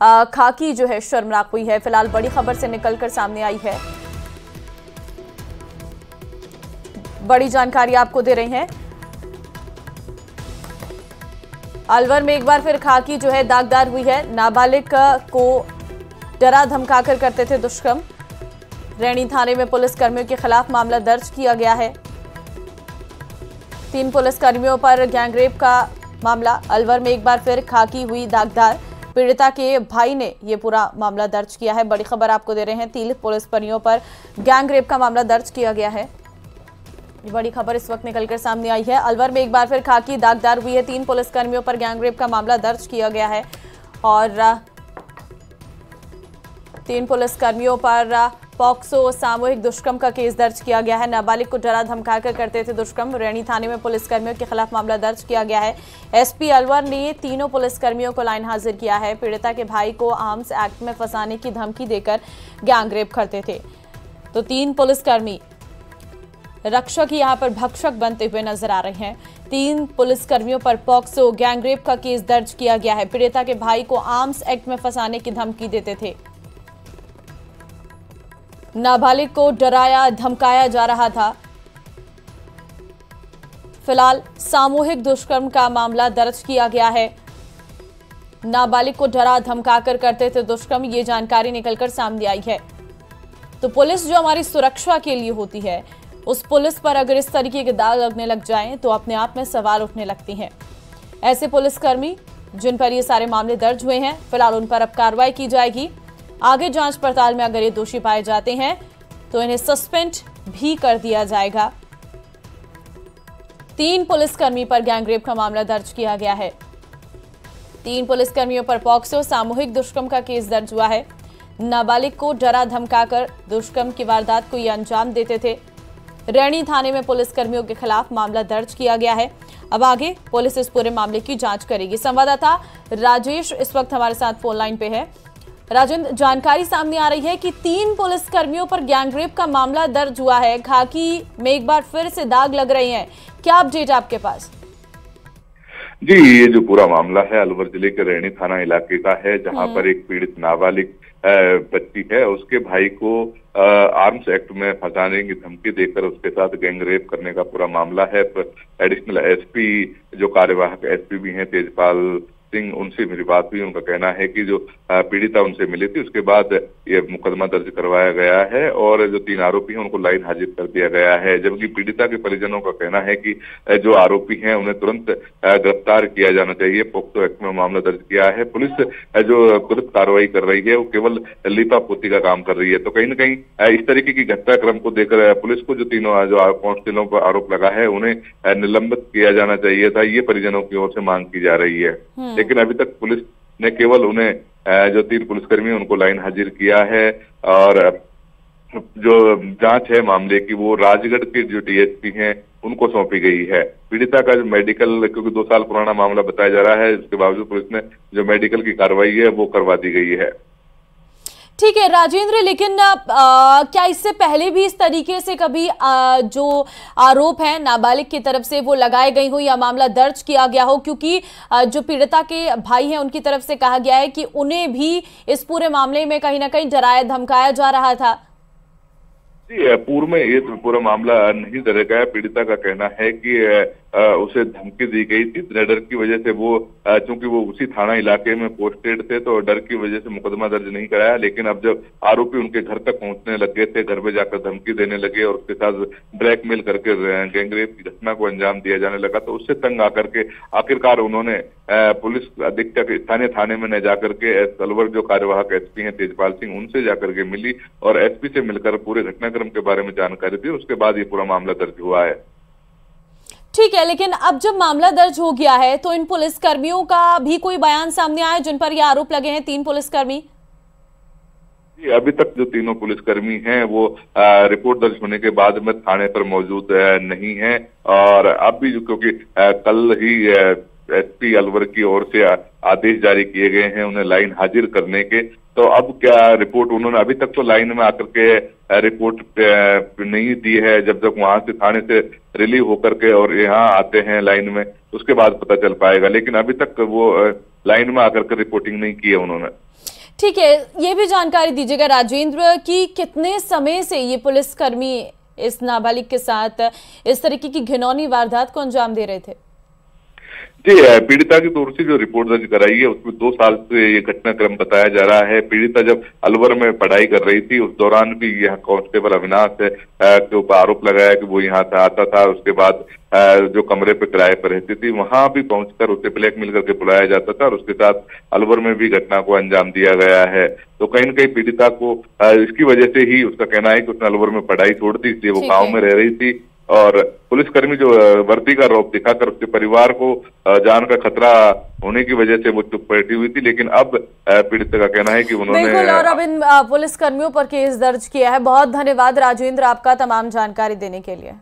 खाकी जो है शर्मनाक हुई है। फिलहाल बड़ी खबर से निकलकर सामने आई है, बड़ी जानकारी आपको दे रही हैं। अलवर में एक बार फिर खाकी जो है दागदार हुई है। नाबालिग को डरा धमकाकर करते थे दुष्कर्म। रैणी थाने में पुलिस कर्मियों के खिलाफ मामला दर्ज किया गया है। 3 पुलिसकर्मियों पर गैंगरेप का मामला। अलवर में एक बार फिर खाकी हुई दागदार। पीड़िता के भाई ने यह पूरा मामला दर्ज किया है। बड़ी खबर आपको दे रहे हैं, 3 पुलिसकर्मियों पर गैंगरेप का मामला दर्ज किया गया है। ये बड़ी खबर इस वक्त निकलकर सामने आई है। अलवर में एक बार फिर खाकी दागदार हुई है। 3 पुलिसकर्मियों पर गैंगरेप का मामला दर्ज किया गया है और 3 पुलिसकर्मियों पर पॉक्सो सामूहिक दुष्कर्म का केस दर्ज किया गया है। नाबालिग को डरा धमकाकर करते थे दुष्कर्म। रैणी थाने में पुलिसकर्मियों के खिलाफ मामला दर्ज किया गया है। एसपी अलवर ने तीनों पुलिसकर्मियों को लाइन हाजिर किया है। पीड़िता के भाई को आर्म्स एक्ट में फंसाने की धमकी देकर गैंगरेप करते थे। तो 3 पुलिसकर्मी रक्षक ही यहां पर भक्षक बनते हुए नजर आ रहे हैं। 3 पुलिसकर्मियों पर पॉक्सो गैंगरेप का केस दर्ज किया गया है। पीड़िता के भाई को आर्म्स एक्ट में फंसाने की धमकी देते थे। नाबालिग को डराया धमकाया जा रहा था। फिलहाल सामूहिक दुष्कर्म का मामला दर्ज किया गया है। नाबालिग को डरा धमकाकर करते थे दुष्कर्म, ये जानकारी निकलकर सामने आई है। तो पुलिस जो हमारी सुरक्षा के लिए होती है, उस पुलिस पर अगर इस तरीके के दाग लगने लग जाएं तो अपने आप में सवाल उठने लगती हैं। ऐसे पुलिसकर्मी जिन पर ये सारे मामले दर्ज हुए हैं, फिलहाल उन पर अब कार्रवाई की जाएगी। आगे जांच पड़ताल में अगर ये दोषी पाए जाते हैं तो इन्हें सस्पेंड भी कर दिया जाएगा। 3 पुलिसकर्मी पर गैंगरेप का मामला दर्ज किया गया है। 3 पुलिसकर्मियों पर पॉक्सो सामूहिक दुष्कर्म का केस दर्ज हुआ है। नाबालिग को डरा धमकाकर दुष्कर्म की वारदात को ये अंजाम देते थे। रैणी थाने में पुलिसकर्मियों के खिलाफ मामला दर्ज किया गया है। अब आगे पुलिस इस पूरे मामले की जांच करेगी। संवाददाता राजेश इस वक्त हमारे साथ फोन लाइन पे है। राजेंद्र, जानकारी सामने आ रही है कि 3 पुलिसकर्मियों पर गैंगरेप का मामला दर्ज हुआ है। खाकी में एक बार फिर से दाग लग रहे हैं, क्या अपडेट आपके पास? जी, ये जो पूरा मामला है अलवर जिले के रैणी थाना इलाके का है, जहां पर एक पीड़ित नाबालिग बच्ची है, उसके भाई को आर्म्स एक्ट में फंसाने की धमकी देकर उसके साथ गैंगरेप करने का पूरा मामला है। एडिशनल एसपी जो कार्यवाहक एसपी भी हैं तेजपाल सिंह, उनसे मेरी बात हुई। उनका कहना है कि जो पीड़िता उनसे मिली थी, उसके बाद ये मुकदमा दर्ज करवाया गया है और जो 3 आरोपी हैं उनको लाइन हाजिर कर दिया गया है। जबकि पीड़िता के परिजनों का कहना है कि जो आरोपी हैं उन्हें तुरंत गिरफ्तार किया जाना चाहिए। पोक्सो एक्ट में मामला दर्ज किया है। पुलिस जो तुरंत कार्रवाई कर रही है वो केवल लीपापोती का काम कर रही है। तो कहीं न कहीं इस तरीके की घटनाक्रम को देखकर पुलिस को जो तीनों जो कांस्टेबलों पर आरोप लगा है उन्हें निलंबित किया जाना चाहिए था, ये परिजनों की ओर से मांग की जा रही है। लेकिन अभी तक पुलिस ने केवल उन्हें जो 3 पुलिसकर्मी उनको लाइन हाजिर किया है और जो जांच है मामले की वो राजगढ़ के जो डीएसपी हैं उनको सौंपी गई है। पीड़िता का जो मेडिकल, क्योंकि 2 साल पुराना मामला बताया जा रहा है, इसके बावजूद पुलिस ने जो मेडिकल की कार्रवाई है वो करवा दी गई है। ठीक है राजेंद्र, लेकिन क्या इससे पहले भी इस तरीके से कभी जो आरोप है नाबालिग की तरफ से वो लगाए गए हो या मामला दर्ज किया गया हो? क्योंकि जो पीड़िता के भाई हैं उनकी तरफ से कहा गया है कि उन्हें भी इस पूरे मामले में कहीं ना कहीं डराया धमकाया जा रहा था। पूर्व में ये पूरा मामला नहीं दर्ज गया। पीड़िता का कहना है कि उसे धमकी दी गई थी। डर की वजह से वो, चूंकि वो उसी थाना इलाके में पोस्टेड थे, तो डर की वजह से मुकदमा दर्ज नहीं कराया। लेकिन अब जब आरोपी उनके घर तक पहुंचने लगे थे, घर में जाकर धमकी देने लगे और उसके साथ ब्लैकमेल करके गैंगरेप की घटना को अंजाम दिया जाने लगा, तो उससे तंग आकर के आखिरकार उन्होंने पुलिस अधीक्षक स्थानीय थाने में न जाकर के अलवर जो कार्यवाहक एसपी हैं तेजपाल सिंह, उनसे जाकर के मिली और एसपी से मिलकर पूरे घटनाक्रम के बारे में जानकारी दी। उसके बाद ये पूरा मामला दर्ज हुआ है। ठीक है, लेकिन अब जब मामला दर्ज हो गया है तो इन पुलिसकर्मियों का भी कोई बयान सामने आया जिन पर ये आरोप लगे हैं? 3 पुलिसकर्मी अभी तक जो तीनों पुलिसकर्मी हैं वो रिपोर्ट दर्ज होने के बाद में थाने पर मौजूद नहीं है और अब भी क्योंकि कल ही एसपी अलवर की ओर से आदेश जारी किए गए हैं उन्हें लाइन हाजिर करने के, तो अब क्या रिपोर्ट उन्होंने अभी तक तो लाइन में आकर के रिपोर्ट नहीं दी है। जब तक वहां से थाने से रिलीव होकर के और यहाँ आते हैं लाइन में, उसके बाद पता चल पाएगा। लेकिन अभी तक वो लाइन में आकर के रिपोर्टिंग नहीं की है उन्होंने। ठीक है, ये भी जानकारी दीजिएगा राजेंद्र कि कितने समय से ये पुलिसकर्मी इस नाबालिग के साथ इस तरीके की घिनौनी वारदात को अंजाम दे रहे थे? जी, पीड़िता की तरफ से जो रिपोर्ट दर्ज कराई है उसमें 2 साल से ये घटनाक्रम बताया जा रहा है। पीड़िता जब अलवर में पढ़ाई कर रही थी उस दौरान भी यह कांस्टेबल अविनाश के ऊपर आरोप लगाया कि वो यहाँ से आता था। उसके बाद जो कमरे पे किराए पर रहती थी वहां भी पहुंचकर उसे ब्लैकमेल करके बुलाया जाता था और उसके साथ अलवर में भी घटना को अंजाम दिया गया है। तो कहीं न कहीं पीड़िता को इसकी वजह से ही उसका कहना है कि उसने अलवर में पढ़ाई छोड़ दी, इसलिए वो गाँव में रह रही थी और पुलिसकर्मी जो वर्दी का रौब दिखाकर उसके परिवार को जान का खतरा होने की वजह से वो चुप बैठी हुई थी। लेकिन अब पीड़ित का कहना है कि उन्होंने बिल्कुल, और अब इन पुलिसकर्मियों पर केस दर्ज किया है। बहुत धन्यवाद राजेंद्र आपका तमाम जानकारी देने के लिए।